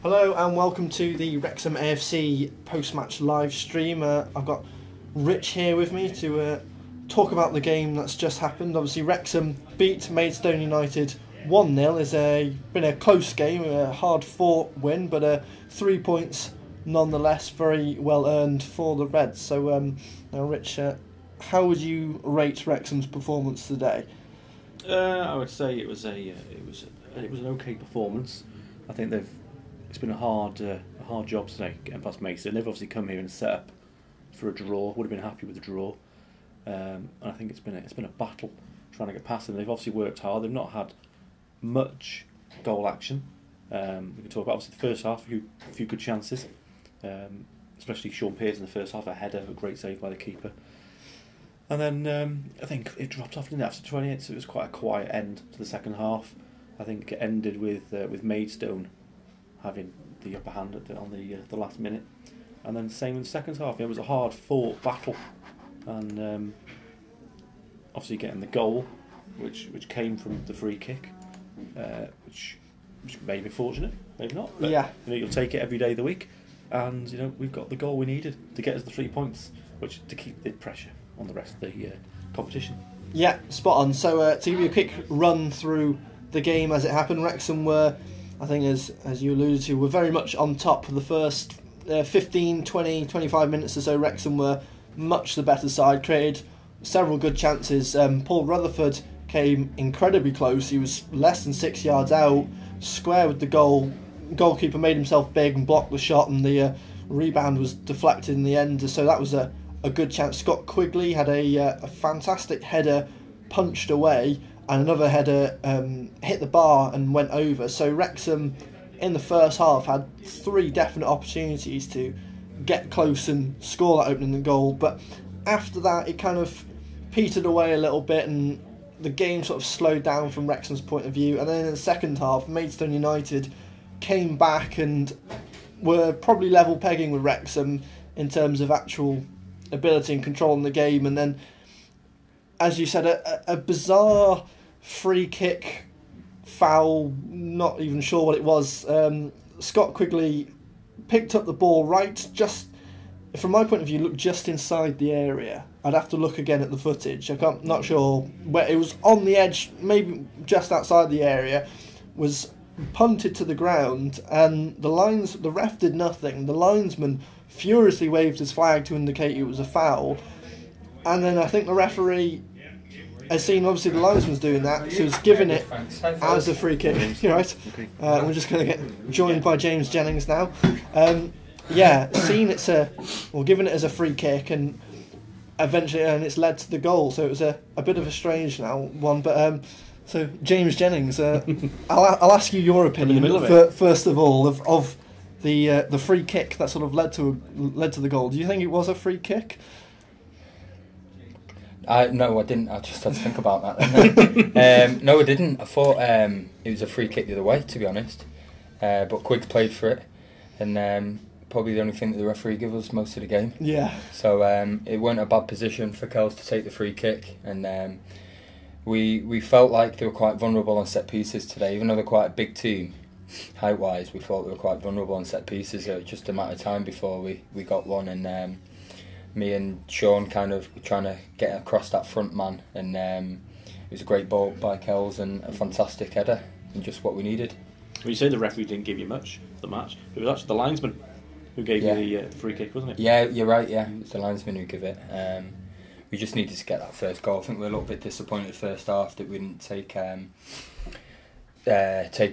Hello and welcome to the Wrexham AFC post-match live stream. I've got Rich here with me to talk about the game that's just happened. Obviously Wrexham beat Maidstone United 1-0. It's been a close game, a hard-fought win, but 3 points nonetheless, very well earned for the Reds. So now Rich, how would you rate Wrexham's performance today? I would say it was an okay performance. I think it's been a hard job today getting past Mason. They've obviously come here and set up for a draw. Would have been happy with the draw, and I think it's been a battle trying to get past them. They've obviously worked hard. They've not had much goal action. We can talk about obviously the first half, a few good chances, especially Sean Pearce in the first half, a header, a great save by the keeper. And then I think it dropped off after 28, so it was quite a quiet end to the second half. I think it ended with Maidstone having the upper hand on the last minute, and then same in the second half. It was a hard fought battle, and obviously getting the goal, which came from the free kick, which may be fortunate, maybe not. But, yeah, you'll take it every day of the week, and we've got the goal we needed to get us the 3 points, which to keep the pressure on the rest of the competition. Yeah, spot on. So to give you a quick run through the game as it happened, Wrexham were, I think as you alluded to, were very much on top for the first 15, 20, 25 minutes or so. Wrexham were much the better side, created several good chances. Paul Rutherford came incredibly close. He was less than 6 yards out, square with the goal. Goalkeeper made himself big and blocked the shot, and the rebound was deflected in the end. So that was a good chance. Scott Quigley had a fantastic header punched away, and another header hit the bar and went over. So Wrexham in the first half had 3 definite opportunities to get close and score that opening goal, but after that it kind of petered away a little bit and the game sort of slowed down from Wrexham's point of view. And then in the second half, Maidstone United came back and were probably level pegging with Wrexham in terms of actual ability and control in the game. And then, as you said, a bizarre free kick foul, not even sure what it was. Scott Quigley picked up the ball right, just from my point of view, looked just inside the area. I'd have to look again at the footage. Not sure where it was, on the edge, maybe just outside the area, was punted to the ground, and the ref did nothing. The linesman furiously waved his flag to indicate it was a foul, and then I think the referee has seen obviously the linesman's doing that, so he's given it as a free kick. You're right. Okay. We're just going to get joined by James Jennings now. Given it as a free kick, and eventually, and it's led to the goal. So it was a bit of a strange one, but. So James Jennings, I'll ask you your opinion first of all of the free kick that sort of led to the goal. Do you think it was a free kick? No, I didn't. I just had to think about that. No, I didn't. I thought it was a free kick the other way, to be honest. But Quiggs played for it, and probably the only thing that the referee gave us most of the game. Yeah. So it weren't a bad position for Kells to take the free kick, and we felt like they were quite vulnerable on set pieces today, even though they're quite a big team. Height wise, we thought they were quite vulnerable on set pieces. It was just a matter of time before we got one, and me and Sean kind of were trying to get across that front man, and it was a great ball by Kells and a fantastic header, and just what we needed. Well, you say the referee didn't give you much for the match. It was actually the linesman who gave you the free kick, wasn't it? Yeah, you're right. Yeah, it's the linesman who gave it. We just needed to get that first goal. I think we were a little bit disappointed first half that we didn't take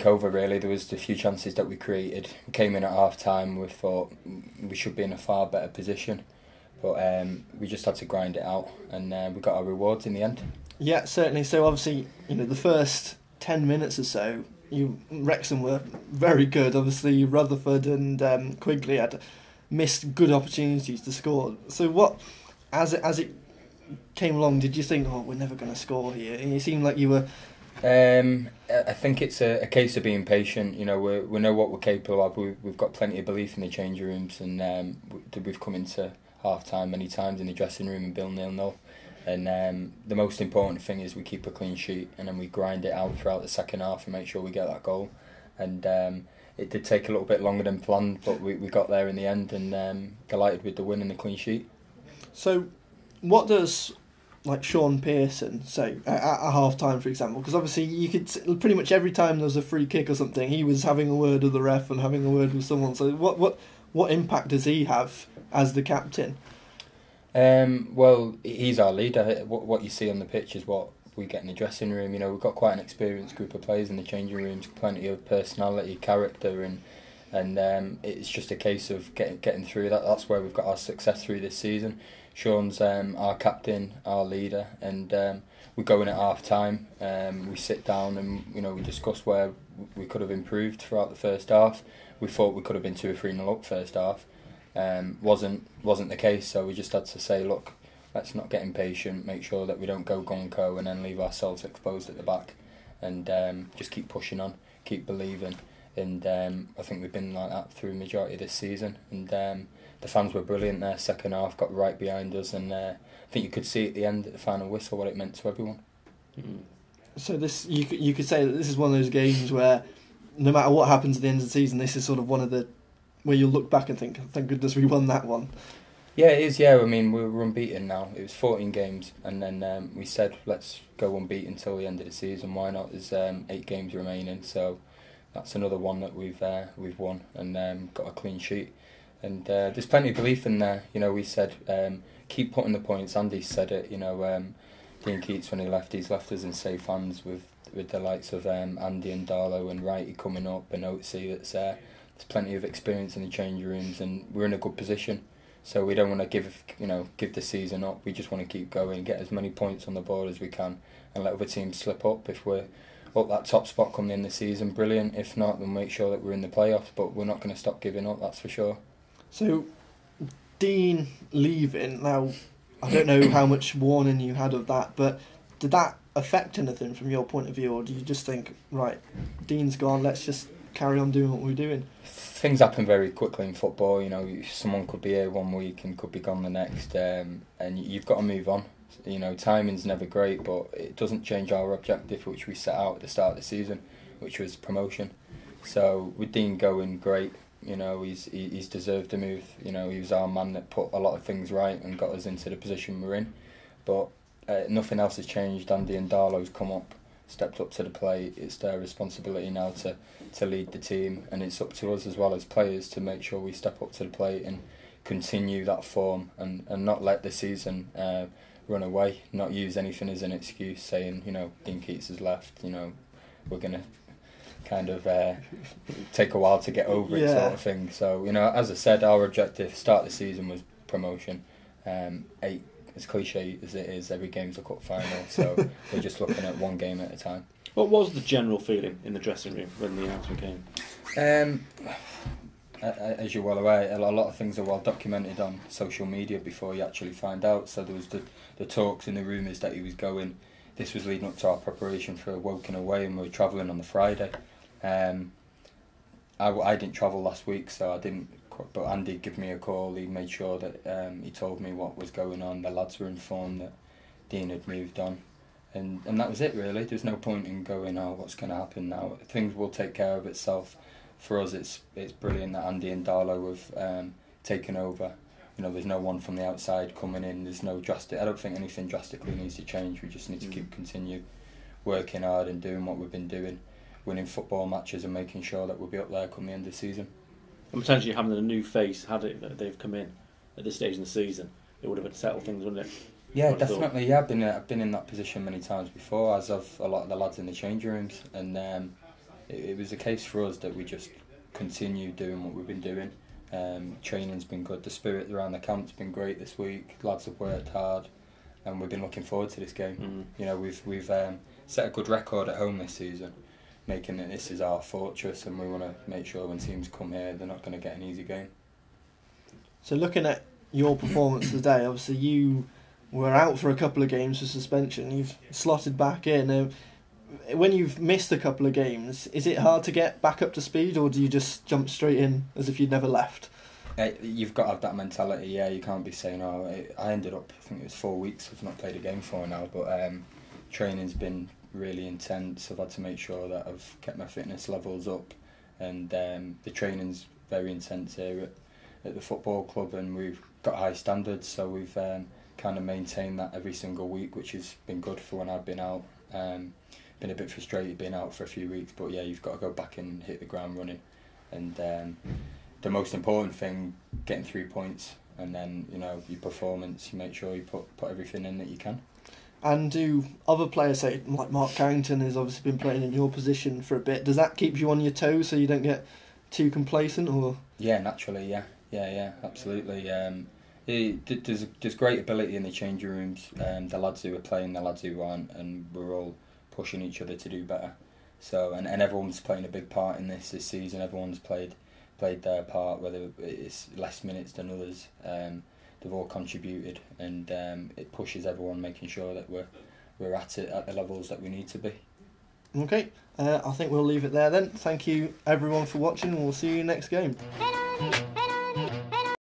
over. Really, there was a few chances that we created. We came in at half time. We thought we should be in a far better position, but we just had to grind it out, and we got our rewards in the end. Yeah, certainly. So obviously, the first 10 minutes or so, Wrexham were very good. Obviously, Rutherford and Quigley had missed good opportunities to score. So what, as it came along, did you think, we're never going to score here? And you seemed like you were. I think it's a case of being patient. We know what we're capable of. We've got plenty of belief in the changing rooms, and we've come into half time many times in the dressing room and bill 0-0. And the most important thing is we keep a clean sheet, and then we grind it out throughout the second half and make sure we get that goal. And it did take a little bit longer than planned, but we got there in the end, and delighted with the win and the clean sheet. So, what does like Sean Pearson say at half time, for example? Because obviously you could pretty much every time there was a free kick or something, he was having a word with the ref and having a word with someone. So what impact does he have as the captain? Well, he's our leader. What you see on the pitch is what we get in the dressing room. You know, we've got quite an experienced group of players in the changing rooms, plenty of personality, character, and it's just a case of getting through that. That's where we've got our success through this season. Sean's our captain, our leader, and we go in at half time. We sit down and we discuss where we could have improved throughout the first half. We thought we could have been 2 or 3-0 up first half. Wasn't the case, so we just had to say, look, let's not get impatient, make sure that we don't go gung-ho and then leave ourselves exposed at the back, and just keep pushing on, keep believing. And I think we've been like that through the majority of this season, and the fans were brilliant there. Second half got right behind us, and I think you could see at the end, at the final whistle, what it meant to everyone. So this, you could say that this is one of those games where no matter what happens at the end of the season, this is sort of one of the where you'll look back and think, thank goodness we won that one. Yeah, it is. Yeah, I mean, we're unbeaten now. It was 14 games, and then we said let's go unbeaten until the end of the season. Why not? There's 8 games remaining, so that's another one that we've won and got a clean sheet. And there's plenty of belief in there. We said keep putting the points. Andy said it. Dean Keats, when he's left us in safe hands with the likes of Andy and Darlow and Wrighty coming up, and Oatsy. There's plenty of experience in the change rooms, and we're in a good position. So we don't want to give the season up. We just want to keep going, get as many points on the board as we can, and let other teams slip up. If we're up that top spot coming in the season, brilliant. If not, then make sure that we're in the playoffs. But we're not going to stop giving up, that's for sure. So, Dean leaving, now, I don't know how much warning you had of that, but did that affect anything from your point of view, or do you just think, right, Dean's gone, let's just carry on doing what we're doing? Things happen very quickly in football. Someone could be here one week and could be gone the next, and you've got to move on. Timing's never great, but it doesn't change our objective, which we set out at the start of the season, which was promotion. So with Dean going, great. He's deserved to move. He was our man that put a lot of things right and got us into the position we're in. But nothing else has changed. Andy and Darlow's come up, stepped up to the plate. It's their responsibility now to lead the team, and it's up to us as well as players to make sure we step up to the plate and continue that form and not let the season run away, not use anything as an excuse saying, Dean Keats has left, we're going to kind of take a while to get over it, sort of thing. So, as I said, our objective start of the season was promotion. 8, as cliche as it is, every game's a cup final, so we're just looking at one game at a time. What was the general feeling in the dressing room when the announcement came? As you're well aware, a lot of things are well documented on social media before you actually find out. So there was the talks and the rumours that he was going. This was leading up to our preparation for Woking away, and we were travelling on the Friday. I didn't travel last week, so I didn't. But Andy gave me a call. He made sure that he told me what was going on. The lads were informed that Dean had moved on, and that was it really. There's no point in going, oh, what's going to happen now? Things will take care of itself. For us, it's brilliant that Andy and Darlow have taken over. There's no one from the outside coming in. There's no drastic. I don't think anything drastically needs to change. We just need to continue working hard and doing what we've been doing, winning football matches and making sure that we'll be up there come the end of the season. And potentially having a new face, had it that they've come in at this stage in the season, it would have settled things, wouldn't it? Yeah, definitely. Yeah, I've been in that position many times before, as have a lot of the lads in the changing rooms, and it was a case for us that we just continue doing what we've been doing. Training's been good. The spirit around the camp's been great this week. Lads have worked hard, and we've been looking forward to this game. We've set a good record at home this season, making it this is our fortress, and we want to make sure when teams come here they're not going to get an easy game. So looking at your performance today, obviously you were out for a couple of games for suspension. You've slotted back in. When you've missed a couple of games, is it hard to get back up to speed, or do you just jump straight in as if you'd never left? You've got to have that mentality. Yeah, you can't be saying, I ended up, I think it was 4 weeks, I've not played a game for now, but training's been really intense. I've had to make sure that I've kept my fitness levels up, and the training's very intense here at the football club, and we've got high standards, so we've kind of maintained that every single week, which has been good for when I've been out. Been a bit frustrated being out for a few weeks, but yeah, you've got to go back and hit the ground running, and the most important thing, getting 3 points, and then your performance, you make sure you put everything in that you can. And do other players, say like Mark Carrington has obviously been playing in your position for a bit, does that keep you on your toes so you don't get too complacent? Or Yeah, naturally, yeah, absolutely. There's great ability in the changing rooms, the lads who are playing, the lads who aren't, and we're all pushing each other to do better. So and everyone's playing a big part in this season. Everyone's played their part, whether it's less minutes than others. They've all contributed, and it pushes everyone, making sure that we're at it at the levels that we need to be. Okay, I think we'll leave it there then. Thank you everyone for watching, and we'll see you next game.